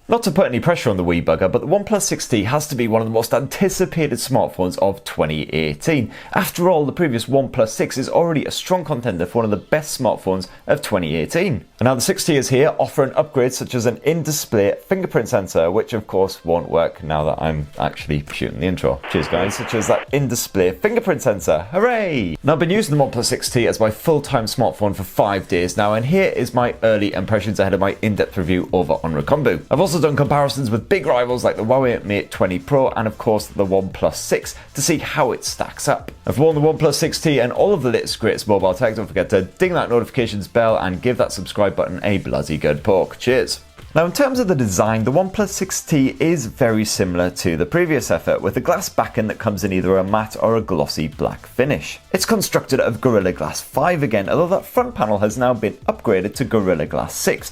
Not to put any pressure on the wee bugger, but the OnePlus 6T has to be one of the most anticipated smartphones of 2018. After all, the previous OnePlus 6 is already a strong contender for one of the best smartphones of 2018. And now the 6T is here, offering upgrades such as an in-display fingerprint sensor, which of course won't work now that I'm actually shooting the intro. Cheers guys, such as that in-display fingerprint sensor. Hooray! Now I've been using the OnePlus 6T as my full-time smartphone for 5 days now, and here is my early impressions ahead of my in-depth review over on Recombu. I've also done comparisons with big rivals like the Huawei Mate 20 Pro and of course the OnePlus 6 to see how it stacks up. I've worn the OnePlus 6T and all of the latest greatest mobile tech. Don't forget to ding that notifications bell and give that subscribe button a bloody good poke. Cheers! Now in terms of the design, the OnePlus 6T is very similar to the previous effort, with a glass backend that comes in either a matte or a glossy black finish. It's constructed of Gorilla Glass 5 again, although that front panel has now been upgraded to Gorilla Glass 6.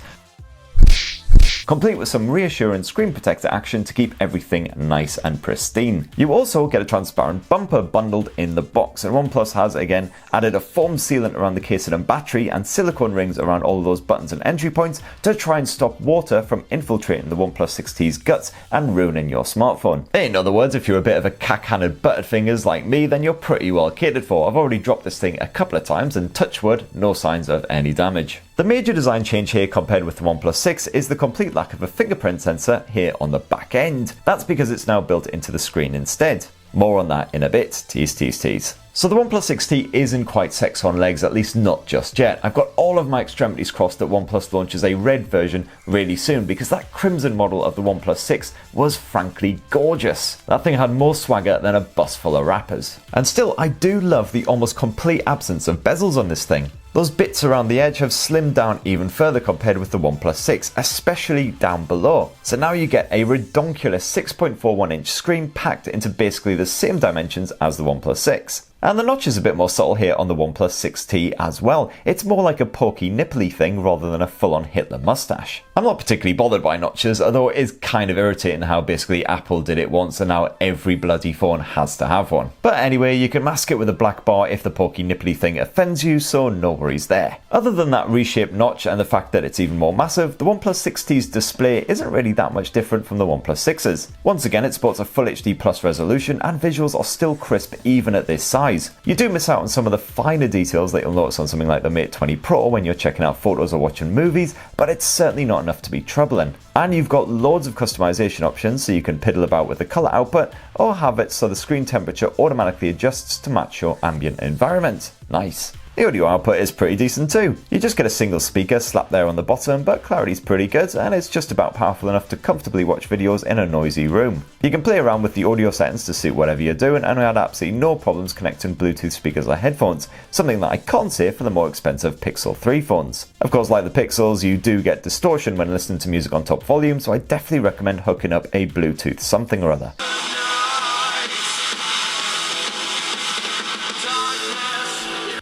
Complete with some reassuring screen protector action to keep everything nice and pristine. You also get a transparent bumper bundled in the box, and OnePlus has again added a foam sealant around the casing and battery and silicone rings around all of those buttons and entry points to try and stop water from infiltrating the OnePlus 6T's guts and ruining your smartphone. In other words, if you're a bit of a cack-handed butterfingers like me, then you're pretty well catered for. I've already dropped this thing a couple of times and touch wood, no signs of any damage. The major design change here compared with the OnePlus 6 is the complete lack of a fingerprint sensor here on the back end. That's because it's now built into the screen instead. More on that in a bit. Tease, tease, tease. So the OnePlus 6T isn't quite sex on legs, at least not just yet. I've got all of my extremities crossed that OnePlus launches a red version really soon, because that crimson model of the OnePlus 6 was frankly gorgeous. That thing had more swagger than a bus full of rappers. And still, I do love the almost complete absence of bezels on this thing. Those bits around the edge have slimmed down even further compared with the OnePlus 6, especially down below. So now you get a redonkulous 6.41 inch screen packed into basically the same dimensions as the OnePlus 6. And the notch is a bit more subtle here on the OnePlus 6T as well. It's more like a pokey nipply thing rather than a full-on Hitler mustache. I'm not particularly bothered by notches, although it is kind of irritating how basically Apple did it once and now every bloody phone has to have one. But anyway, you can mask it with a black bar if the pokey nipply thing offends you, so no worries there. Other than that reshaped notch and the fact that it's even more massive, the OnePlus 6T's display isn't really that much different from the OnePlus 6's. Once again, it sports a Full HD Plus resolution and visuals are still crisp even at this size. You do miss out on some of the finer details that you'll notice on something like the Mate 20 Pro when you're checking out photos or watching movies, but it's certainly not enough to be troubling. And you've got loads of customization options, so you can piddle about with the color output or have it so the screen temperature automatically adjusts to match your ambient environment. Nice. The audio output is pretty decent too. You just get a single speaker slapped there on the bottom, but clarity's pretty good and it's just about powerful enough to comfortably watch videos in a noisy room. You can play around with the audio settings to suit whatever you're doing, and I had absolutely no problems connecting Bluetooth speakers or headphones, something that I can't say for the more expensive Pixel 3 phones. Of course, like the Pixels, you do get distortion when listening to music on top volume, so I definitely recommend hooking up a Bluetooth something or other.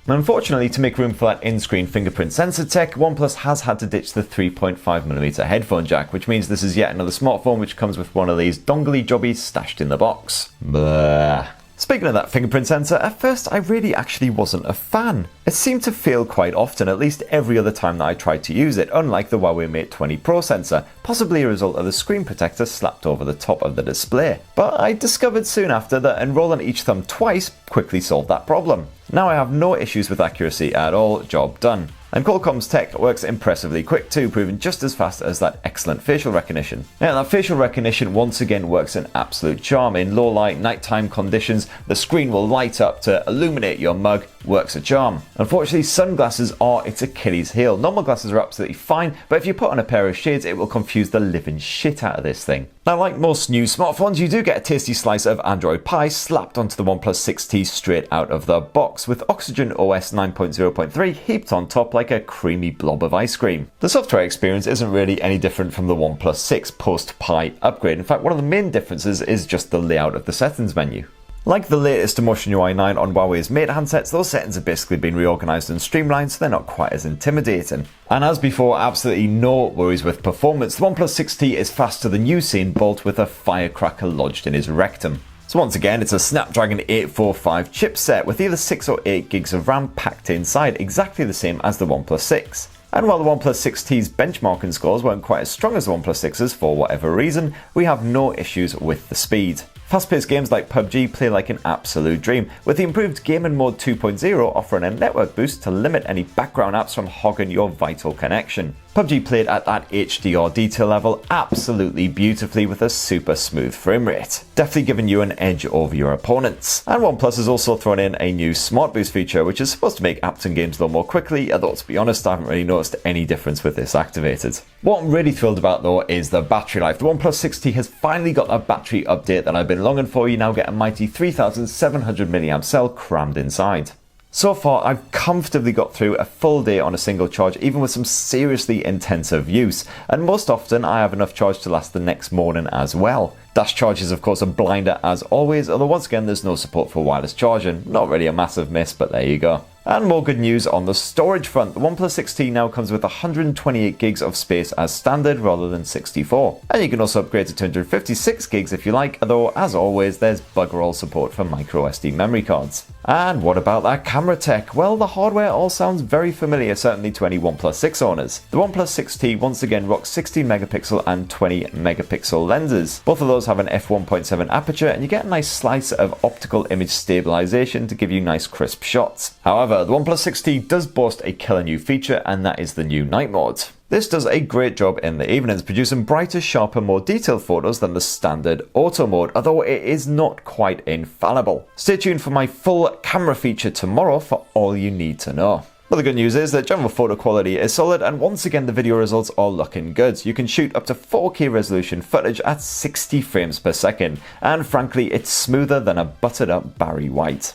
Now, unfortunately, to make room for that in-screen fingerprint sensor tech, OnePlus has had to ditch the 3.5mm headphone jack, which means this is yet another smartphone which comes with one of these dongly jobbies stashed in the box. Blah. Speaking of that fingerprint sensor, at first I really actually wasn't a fan. It seemed to fail quite often, at least every other time that I tried to use it, unlike the Huawei Mate 20 Pro sensor, possibly a result of the screen protector slapped over the top of the display. But I discovered soon after that enrolling each thumb twice quickly solved that problem. Now I have no issues with accuracy at all, job done. And Qualcomm's tech works impressively quick too, proving just as fast as that excellent facial recognition. Now that facial recognition once again works an absolute charm. In low light nighttime conditions, the screen will light up to illuminate your mug, works a charm. Unfortunately, sunglasses are its Achilles heel. Normal glasses are absolutely fine, but if you put on a pair of shades, it will confuse the living shit out of this thing. Now, like most new smartphones, you do get a tasty slice of Android pie slapped onto the OnePlus 6T straight out of the box, with Oxygen OS 9.0.3 heaped on top like a creamy blob of ice cream. The software experience isn't really any different from the OnePlus 6 post-Pi upgrade. In fact, one of the main differences is just the layout of the settings menu. Like the latest Emotion UI 9 on Huawei's Mate handsets, those settings have basically been reorganized and streamlined, so they're not quite as intimidating. And as before, absolutely no worries with performance. The OnePlus 6T is faster than Usain Bolt with a firecracker lodged in his rectum. So once again, it's a Snapdragon 845 chipset with either 6 or 8 gigs of RAM packed inside, exactly the same as the OnePlus 6. And while the OnePlus 6T's benchmarking scores weren't quite as strong as the OnePlus 6's for whatever reason, we have no issues with the speed. Fast-paced games like PUBG play like an absolute dream, with the improved Gaming Mode 2.0 offering a network boost to limit any background apps from hogging your vital connection. PUBG played at that HDR detail level absolutely beautifully with a super smooth frame rate, definitely giving you an edge over your opponents. And OnePlus has also thrown in a new Smart Boost feature, which is supposed to make apps and games load more quickly, although to be honest, I haven't really noticed any difference with this activated. What I'm really thrilled about though is the battery life. The OnePlus 6T has finally got a battery update that I've been longing for. You now get a mighty 3700 mAh cell crammed inside. So far, I've comfortably got through a full day on a single charge, even with some seriously intensive use, and most often I have enough charge to last the next morning as well. Dash charge is of course a blinder as always, although once again there's no support for wireless charging. Not really a massive miss, but there you go. And more good news on the storage front. The OnePlus 6T now comes with 128 gigs of space as standard rather than 64. And you can also upgrade to 256 gigs if you like, although as always there's bugger all support for micro SD memory cards. And what about that camera tech? Well, the hardware all sounds very familiar, certainly to any OnePlus 6 owners. The OnePlus 6T once again rocks 16 megapixel and 20 megapixel lenses. Both of those have an f1.7 aperture, and you get a nice slice of optical image stabilization to give you nice crisp shots. However, the OnePlus 6T does boast a killer new feature, and that is the new night mode. This does a great job in the evenings, producing brighter, sharper, more detailed photos than the standard auto mode, although it is not quite infallible. Stay tuned for my full camera feature tomorrow for all you need to know. But the good news is that general photo quality is solid, and once again the video results are looking good. You can shoot up to 4K resolution footage at 60 frames per second, and frankly it's smoother than a buttered up Barry White.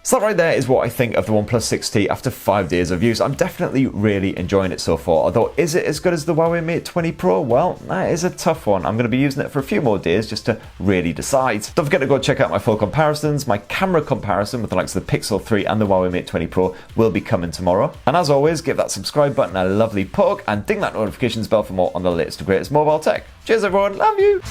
So that right there is what I think of the OnePlus 6T after 5 days of use. I'm definitely really enjoying it so far, although is it as good as the Huawei Mate 20 Pro? Well, that is a tough one. I'm going to be using it for a few more days just to really decide. Don't forget to go check out my full comparisons. My camera comparison with the likes of the Pixel 3 and the Huawei Mate 20 Pro will be coming tomorrow. And as always, give that subscribe button a lovely poke and ding that notifications bell for more on the latest and greatest mobile tech. Cheers everyone, love you!